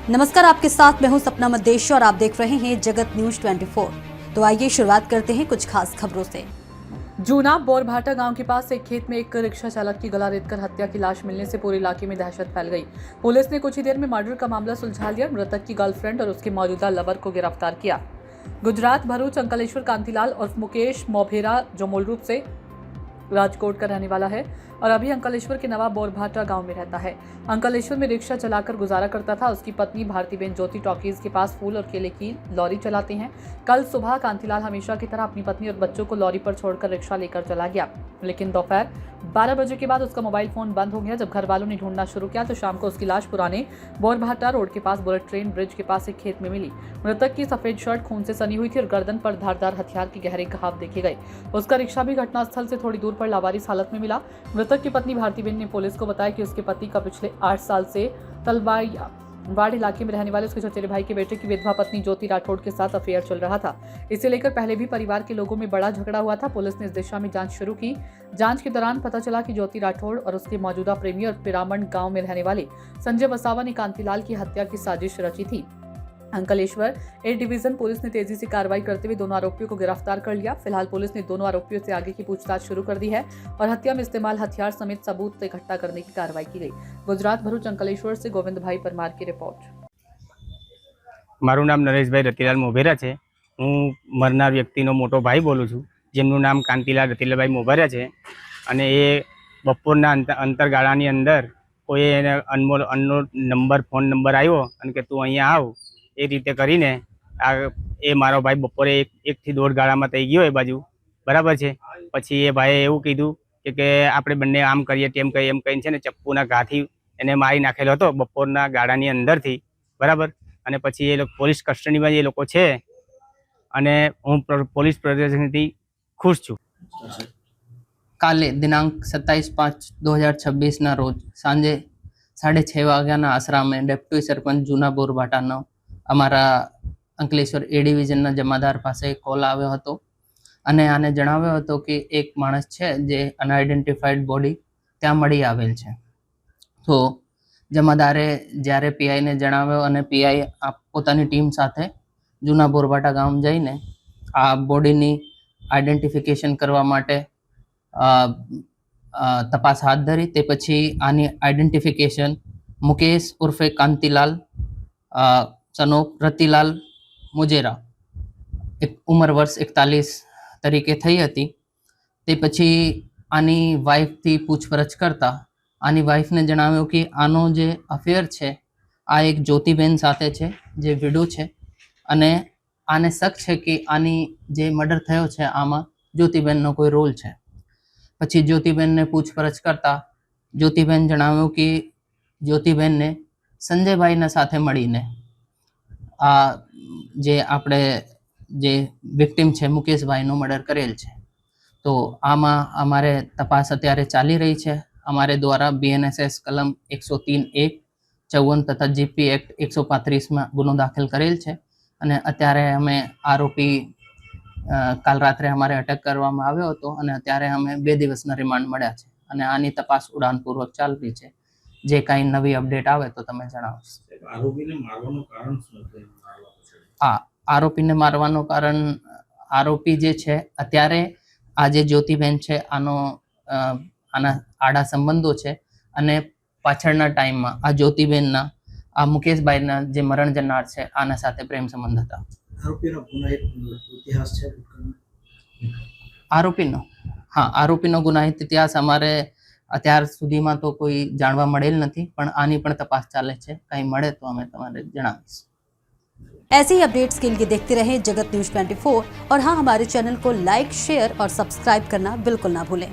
नमस्कार, आपके साथ मैं हूं सपना मदेशी और आप देख रहे हैं जगत न्यूज 24। तो आइए शुरुआत करते हैं कुछ खास खबरों से। जूना बोरभाटा गांव के पास एक खेत में एक रिक्शा चालक की गला रेतकर हत्या की लाश मिलने से पूरे इलाके में दहशत फैल गई। पुलिस ने कुछ ही देर में मर्डर का मामला सुलझा लिया। मृतक की गर्लफ्रेंड और उसके मौजूदा लवर को गिरफ्तार किया। गुजरात भरूच अंकलेश्वर कांतिलाल और मुकेश मोभेरा, जो मूल रूप से राजकोट का रहने वाला है और अभी अंकलेश्वर के नवा बोरभाटा गांव में रहता है। अंकलेश्वर में रिक्शा चलाकर गुजारा करता था। उसकी पत्नी भारतीबेन ज्योति टॉकीज के पास फूल और केले की लॉरी चलाते हैं। कल सुबह कांतिलाल हमेशा की तरह अपनी पत्नी और बच्चों को लॉरी पर छोड़कर रिक्शा लेकर चला गया, लेकिन दोपहर 12 बजे के बाद उसका मोबाइल फोन बंद हो गया। जब घर वालों ने ढूंढना शुरू किया तो शाम को उसकी लाश पुराने बोरभाटा रोड के पास बुलेट ट्रेन ब्रिज के पास एक खेत में मिली। मृतक की सफेद शर्ट खून से सनी हुई थी और गर्दन पर धारदार हथियार के गहरे घाव देखे गए। उसका रिक्शा भी घटनास्थल से थोड़ी दूर पर लावारिस हालत में मिला। मृतक की पत्नी भारतीबेन ने पुलिस को बताया कि उसके पति का पिछले 8 साल से तलवाड़ इलाके में रहने वाले उसके चचेरे भाई के बेटे की विधवा पत्नी ज्योति राठौड़ के साथ अफेयर चल रहा था। इसे लेकर पहले भी परिवार के लोगों में बड़ा झगड़ा हुआ था। पुलिस ने इस दिशा में जांच शुरू की। जांच के दौरान पता चला कि ज्योति राठौड़ और उसके मौजूदा प्रेमी और पिरामंड गांव में रहने वाले संजय वसावा ने कांतिलाल की हत्या की साजिश रची थी। अंकलेश्वर ए डिवीजन पुलिस ने तेजी से कार्रवाई करते हुए दोनों आरोपियों को गिरफ्तार कर लिया। फिलहाल पुलिस ने दोनों आरोपियों से आगे की पूछताछ शुरू कर दी है और हत्या में इस्तेमाल हथियार समेत सबूत इकट्ठा करने की कार्रवाई की गई। गुजरात भरूच अंकलेश्वर से गोविंद भाई परमार की रिपोर्ट। मारू नाम नरेशभाई रतिलाल मोभेरा है। हूँ मरनार व्यक्तिनो मोटो भाई बोलूँ छूँ, जेमनुं नाम कांतिलाल रतिलालभाई मोभेरा है। अने ए बपोरना अंतरगाळानी अंदर कोई एने अननोन नंबर फोन नंबर आव्यो अने के तू अहींया आव, ए रीते करीने ए मारो भाई बपोरे एक थी 1.5 गाळामां थई गयो ए बाजू, बराबर है। पछी ए भाईए एवुं कीधुं के आपणे बंने आम करीए तेम करीए एम कहीने छे ने चप्पूना घाथी एने मारी नाखेलो हतो बपोરના ગાળાની અંદરથી, બરાબર। અને પછી એ લોકો પોલીસ કસ્ટડીમાં એ લોકો છે અને હું પોલીસ પ્રશાસનથી ખુશ છું। કાલે દિનાંક 27/5/2026 ના રોજ સાંજે 6:30 વાગ્યાના આસરામે ડેપ્યુટી સરપંચ જૂના બોરભાટાનો અમારા અંકલેશ્વર એ ડિવિઝનના જમાદાર પાસે કોલ આવ્યો હતો અને આને જણાવ્યો હતો કે એક માણસ છે જે અનઆઇડેન્ટિફાઈડ બોડી ત્યાં મળી આવેલ છે। તો જમાદારે જ્યારે પીઆઈને જણાવ્યો અને પીઆઈ પોતાની ટીમ સાથે જૂના બોરભાટા ગામ જઈને આ બોડીની આઈડેન્ટિફિકેશન કરવા માટે તપાસ હાથ ધરી। તે પછી આની આઈડેન્ટિફિકેશન મુકેશ ઉર્ફે કાંતિલાલ સનોપ રતિલાલ મુજેરા, ઉંમર વર્ષ 41 તરીકે થઈ હતી। તે પછી આની વાઇફથી પૂછપરછ કરતા આની વાઇફને જણાવ્યું कि આનો જે અફેર છે આ એક જ્યોતિબેન સાથે છે જે વિડો છે અને આને શક છે कि આની જે મર્ડર થયો છે આમાં જ્યોતિબેનનો કોઈ રોલ છે। પછી જ્યોતિબેનને પૂછપરછ કરતા જ્યોતિબેન જણાવ્યું कि જ્યોતિબેનને સંજયભાઈના સાથે મળીને આ જે આપણે જે વિક્ટિમ છે મુકેશભાઈનો મર્ડર કરેલ છે। તો આમાં અમારે તપાસ અત્યારે ચાલી રહી છે। અમાरे द्वारा BNSS कलम 103(1) 54 तथा GP एक्ट 135 में गुनो दाखिल करेल है અને અત્યારે અમે આરોપી કાલ રાત્રે અમારે અટક કરવામાં આવ્યો હતો અને અત્યારે અમે 2 દિવસના રિમાન્ડ મળ્યા છે અને આની તપાસ ઉડાનપૂર્વક ચાલતી છે। જે કાંઈ નવી અપડેટ આવે તો તમે જણાવશો। આરોપીને મારવાનું કારણ શું હતું? હા, આરોપીને મારવાનું કારણ આરોપી જે છે અત્યારે આ જે જ્યોતિબેન છે આનો આના આડા સંબંધો છે અને પાછળના ટાઈમમાં આ જ્યોતિબેનના આ મુકેશભાઈના જે મરણ જનાર છે આના સાથે પ્રેમ સંબંધ હતા। આરોપીનો ગુનાહિત ઇતિહાસ છે? આરોપીનો ગુનાહિત ઇતિહાસ અમારે અત્યાર સુધીમાં તો કોઈ જાણવા મળેલ નથી, પણ આની પણ તપાસ ચાલે છે। કંઈ મળે તો અમે તમારે જણાવીશું। ऐसे ही अपडेट्स के लिए देखते रहें जगत न्यूज 24 और हाँ, हमारे चैनल को लाइक, शेयर और सब्सक्राइब करना बिल्कुल ना भूलें।